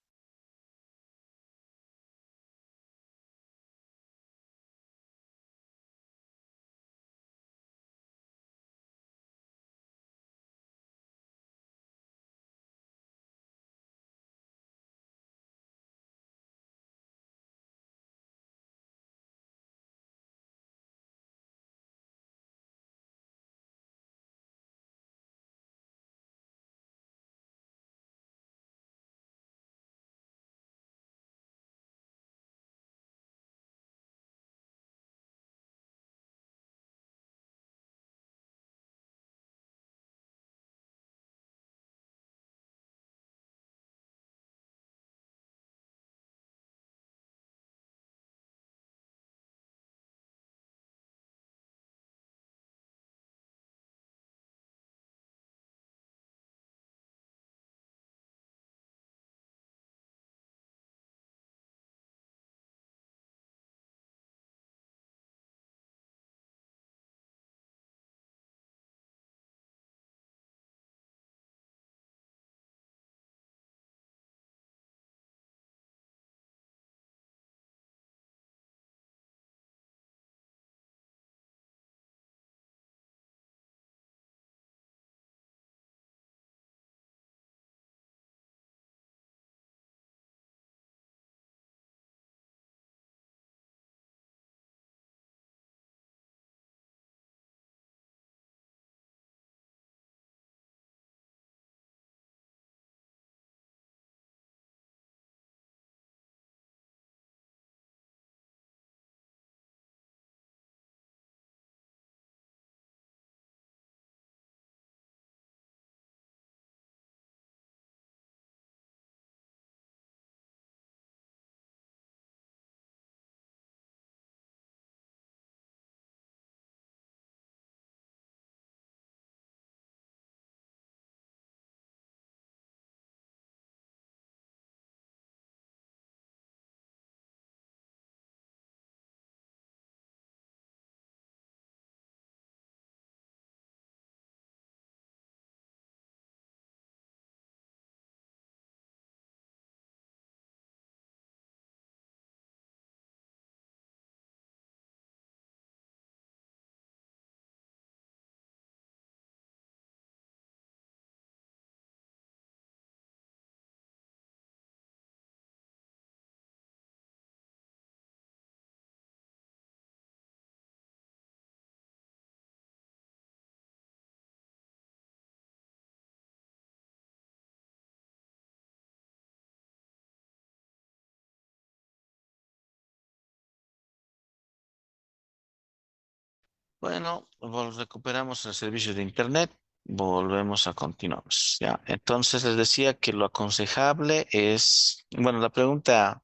Bueno, recuperamos el servicio de Internet. Volvemos a continuar. Ya. Entonces les decía que lo aconsejable es, bueno, la pregunta,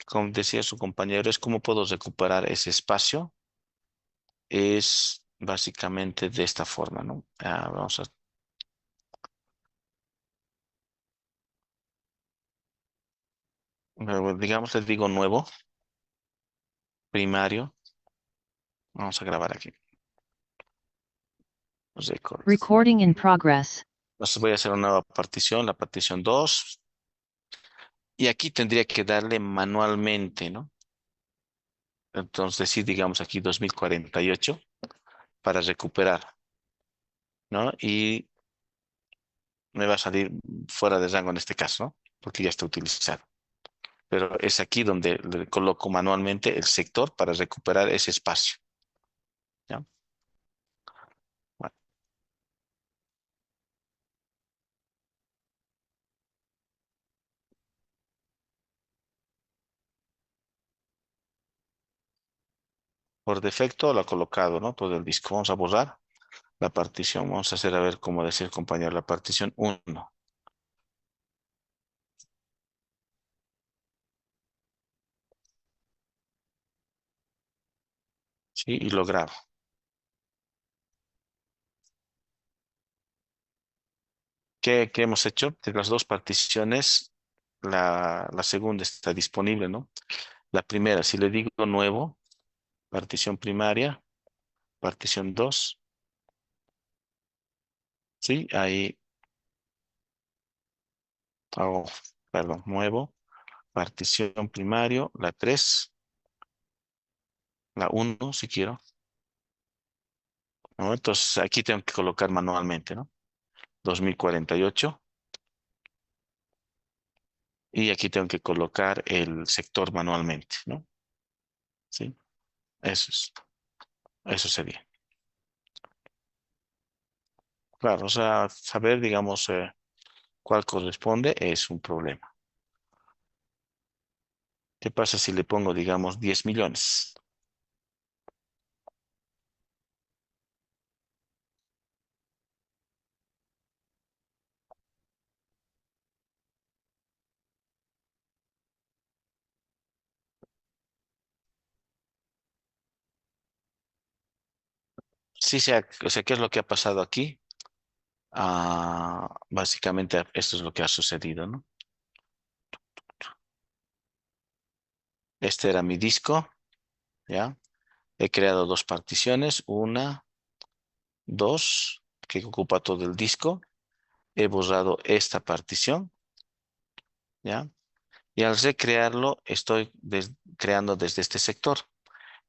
como decía su compañero, es cómo puedo recuperar ese espacio. Es básicamente de esta forma, ¿no? Vamos a, digamos, les digo nuevo, primario. Vamos a grabar aquí. Record. Recording in progress. Entonces voy a hacer una nueva partición, la partición 2. Y aquí tendría que darle manualmente, ¿no? Entonces, sí, digamos aquí 2048 para recuperar, ¿no? Y me va a salir fuera de rango en este caso, ¿no? Porque ya está utilizado. Pero es aquí donde le coloco manualmente el sector para recuperar ese espacio, ¿ya? Bueno, por defecto lo ha colocado, ¿no? Todo el disco. Vamos a borrar la partición. Vamos a hacer, a ver cómo decía el compañero, la partición 1. ¿Sí? Y lo grabo. ¿Qué hemos hecho? De las dos particiones, la segunda está disponible, ¿no? La primera, si le digo nuevo, partición primaria, partición 2, ¿sí? Ahí hago, perdón, muevo partición primario, la 3, la uno si quiero, ¿no? Entonces aquí tengo que colocar manualmente, ¿no? 2048 y aquí tengo que colocar el sector manualmente, ¿no? Sí, eso es, eso sería. Claro, o sea, saber, digamos, cuál corresponde es un problema. ¿Qué pasa si le pongo, digamos, 10 millones? Sí, o sea, ¿qué es lo que ha pasado aquí? Básicamente esto es lo que ha sucedido, ¿no? Este era mi disco, ¿ya? He creado dos particiones, una, dos, que ocupa todo el disco. He borrado esta partición, ¿ya? Y al recrearlo, estoy creando desde este sector,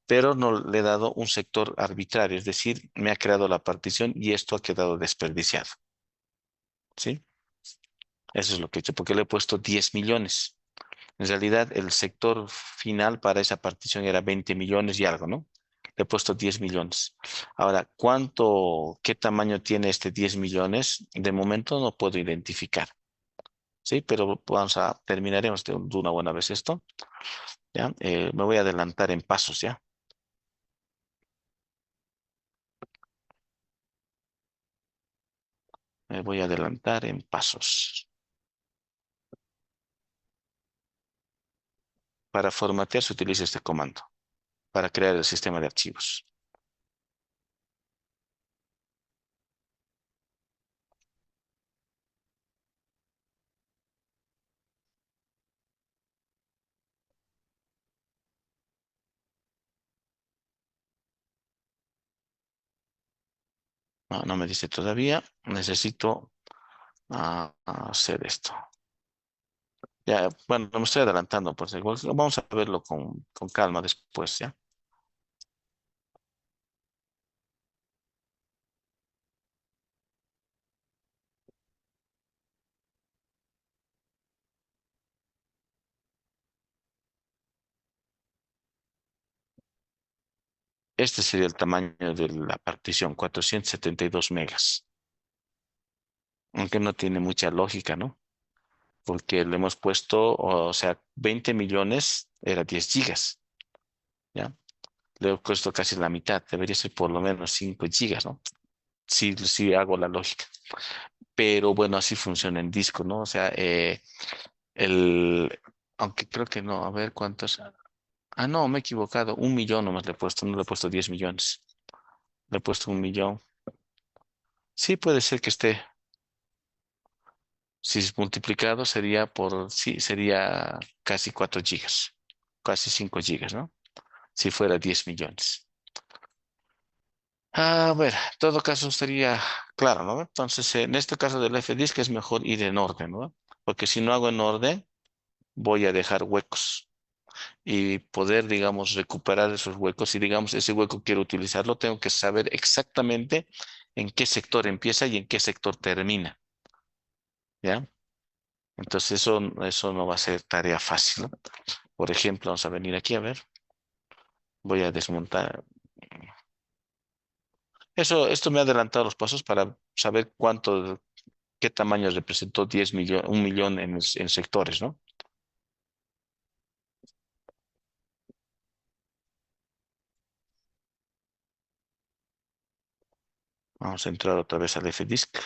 pero no le he dado un sector arbitrario, es decir, me ha creado la partición y esto ha quedado desperdiciado, ¿sí? Eso es lo que he hecho, porque le he puesto 10 millones. En realidad, el sector final para esa partición era 20 millones y algo, ¿no? Le he puesto 10 millones. Ahora, qué tamaño tiene este 10 millones? De momento no puedo identificar, ¿sí? Pero terminaremos de una buena vez esto, ¿ya? Me voy a adelantar en pasos, ¿ya? Me voy a adelantar en pasos. Para formatear se utiliza este comando, para crear el sistema de archivos. No, no me dice todavía. Necesito hacer esto. Ya, bueno, me estoy adelantando, pues igual vamos a verlo con calma después, ¿ya? Este sería el tamaño de la partición, 472 megas. Aunque no tiene mucha lógica, ¿no? Porque le hemos puesto, o sea, 20 millones era 10 gigas, ¿ya? Le he puesto casi la mitad, debería ser por lo menos 5 gigas, ¿no? Si hago la lógica. Pero bueno, así funciona en disco, ¿no? O sea, el, aunque creo que no, a ver cuántos. Ah, no, me he equivocado. 1 millón nomás le he puesto, no le he puesto 10 millones. Le he puesto 1 millón. Sí, puede ser que esté. Si es multiplicado sí, sería casi 4 gigas. Casi 5 gigas, ¿no? Si fuera 10 millones. A ver, en todo caso estaría claro, ¿no? Entonces, en este caso del F-Disk es mejor ir en orden, ¿no? Porque si no hago en orden, voy a dejar huecos. Y poder, digamos, recuperar esos huecos. Si, digamos, ese hueco quiero utilizarlo, tengo que saber exactamente en qué sector empieza y en qué sector termina, ¿ya? Entonces eso no va a ser tarea fácil, ¿no? Por ejemplo, vamos a venir aquí a ver, voy a desmontar. Esto me ha adelantado los pasos para saber qué tamaño representó 10 millones, 1 millón en sectores, ¿no? Vamos a entrar otra vez al F-Disk,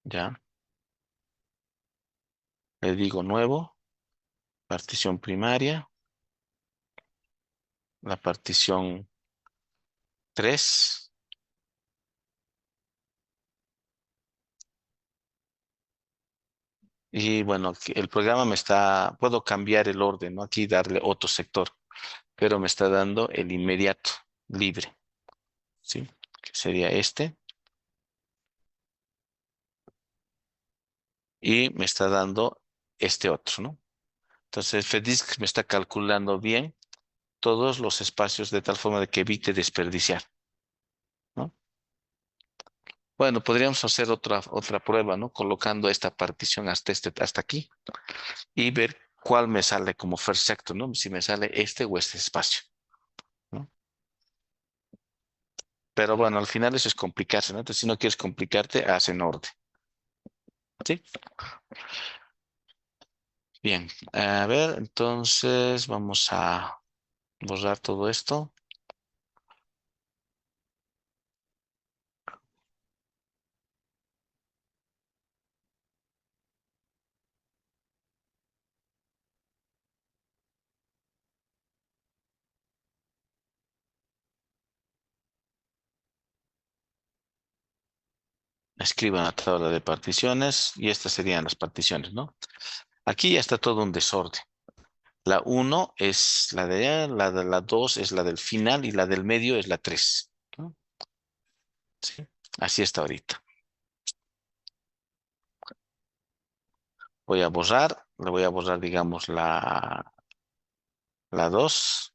¿ya? Le digo nuevo, partición primaria, la partición 3. Y bueno, el programa puedo cambiar el orden, ¿no? Aquí darle otro sector, pero me está dando el inmediato. libre, ¿sí? Que sería este. Y me está dando este otro, ¿no? Entonces, FediSc me está calculando bien todos los espacios de tal forma de que evite desperdiciar, ¿no? Bueno, podríamos hacer otra prueba, ¿no? Colocando esta partición hasta aquí y ver cuál me sale como first sector, ¿no? Si me sale este o este espacio, ¿no? Pero bueno, al final eso es complicarse, ¿no? Entonces, si no quieres complicarte, haz en orden, ¿sí? Bien, a ver, entonces vamos a borrar todo esto. Escribo en la tabla de particiones y estas serían las particiones, ¿no? Aquí ya está todo un desorden. La uno es la de allá, la de la 2 es la del final y la del medio es la 3, ¿no? Sí, así está ahorita. Le voy a borrar, digamos, la 2,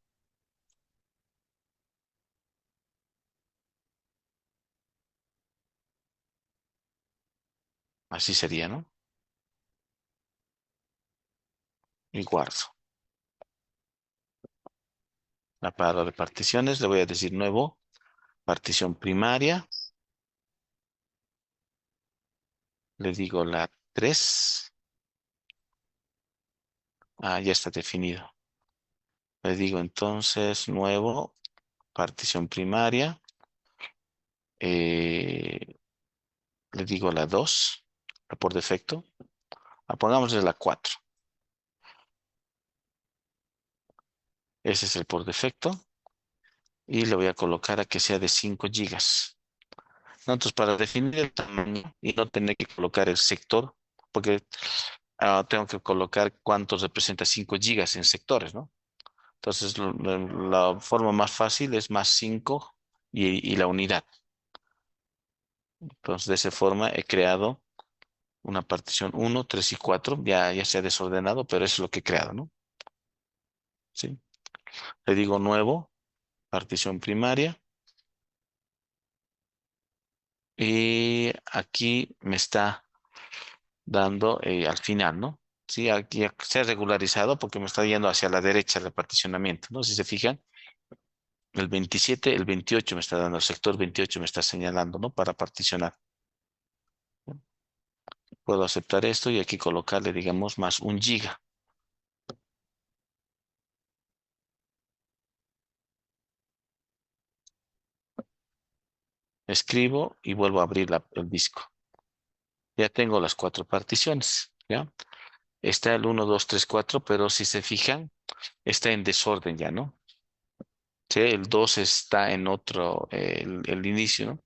así sería, ¿no? Y guardo. La palabra de particiones, le voy a decir nuevo, partición primaria, le digo la 3. Ya está definido. Le digo entonces nuevo, partición primaria, eh, le digo la 2, la por defecto. Pongámosle la 4. Ese es el por defecto. Y le voy a colocar a que sea de 5 gigas. ¿No? Entonces, para definir el tamaño y no tener que colocar el sector, porque tengo que colocar cuánto representa 5 gigas en sectores, ¿no? Entonces, la forma más fácil es más 5 y la unidad. Entonces, de esa forma he creado una partición 1, 3 y 4. Ya se ha desordenado, pero eso es lo que he creado, ¿no? ¿Sí? Le digo nuevo, partición primaria. Y aquí me está dando al final, ¿no? Sí, aquí se ha regularizado porque me está yendo hacia la derecha el particionamiento, ¿no? Si se fijan, el 27, el 28 me está dando, el sector 28 me está señalando, ¿no? Para particionar. Puedo aceptar esto y aquí colocarle, digamos, más 1 giga. Escribo y vuelvo a abrir el disco. Ya tengo las 4 particiones, ¿ya? Está el 1, 2, 3, 4, pero si se fijan, está en desorden ya, ¿no? Sí, el 2 está en otro, el inicio, ¿no?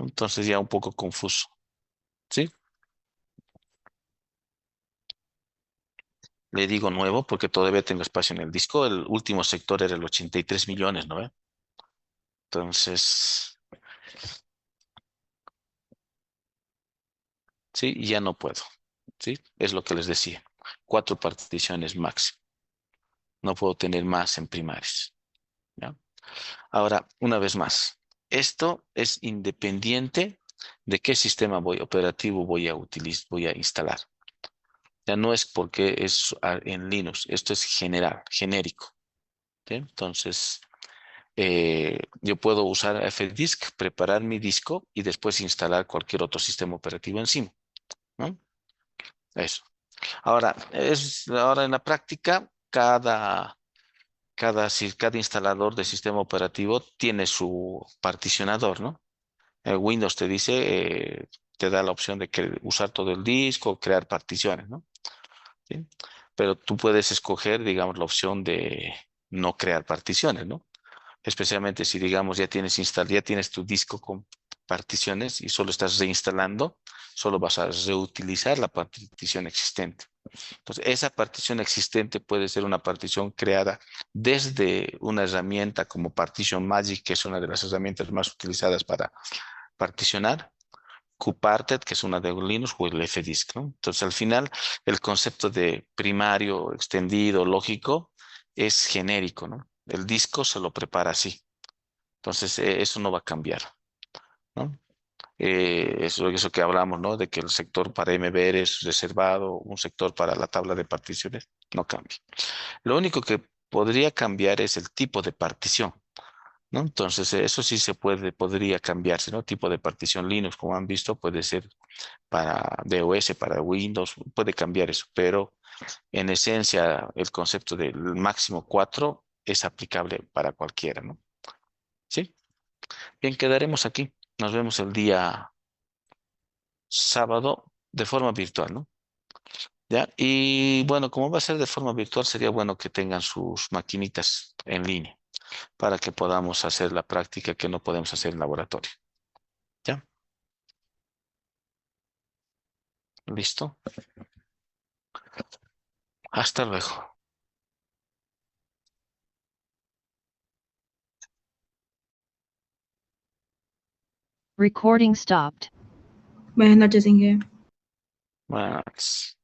Entonces ya un poco confuso, ¿sí? Le digo nuevo porque todavía tengo espacio en el disco. El último sector era el 83 millones, ¿no ve? Entonces, sí, ya no puedo, ¿sí? Es lo que les decía. 4 particiones máximo. No puedo tener más en primarios, ¿ya? Ahora, una vez más, esto es independiente de qué sistema operativo voy a utilizar, voy a instalar. Ya no es porque es en Linux, esto es general, genérico, ¿sí? Entonces, yo puedo usar FDisk, preparar mi disco y después instalar cualquier otro sistema operativo encima, ¿no? Eso. Ahora en la práctica, cada instalador de sistema operativo tiene su particionador, ¿no? Windows te dice, te da la opción de usar todo el disco, crear particiones, ¿no? ¿Sí? Pero tú puedes escoger, digamos, la opción de no crear particiones, ¿no? Especialmente si, digamos, ya tienes tu disco con particiones y solo estás reinstalando, solo vas a reutilizar la partición existente. Entonces, esa partición existente puede ser una partición creada desde una herramienta como Partition Magic, que es una de las herramientas más utilizadas para particionar, QParted, que es una de Linux, o el FDisk, ¿no? Entonces, al final, el concepto de primario, extendido, lógico, es genérico, ¿no? El disco se lo prepara así. Entonces, eso no va a cambiar, ¿no? Eso que hablamos, ¿no? De que el sector para MBR es reservado, un sector para la tabla de particiones, no cambia. Lo único que podría cambiar es el tipo de partición, ¿no? Entonces, eso sí podría cambiarse, ¿no? Tipo de partición Linux, como han visto, puede ser para DOS, para Windows, puede cambiar eso, pero en esencia el concepto del máximo 4 es aplicable para cualquiera, ¿no? ¿Sí? Bien, quedaremos aquí. Nos vemos el día sábado de forma virtual, ¿no? ¿Ya? Y bueno, como va a ser de forma virtual, sería bueno que tengan sus maquinitas en línea para que podamos hacer la práctica que no podemos hacer en laboratorio. ¿Ya? ¿Listo? Hasta luego. Recording stopped. Buenas noches, Inge. Buenas noches.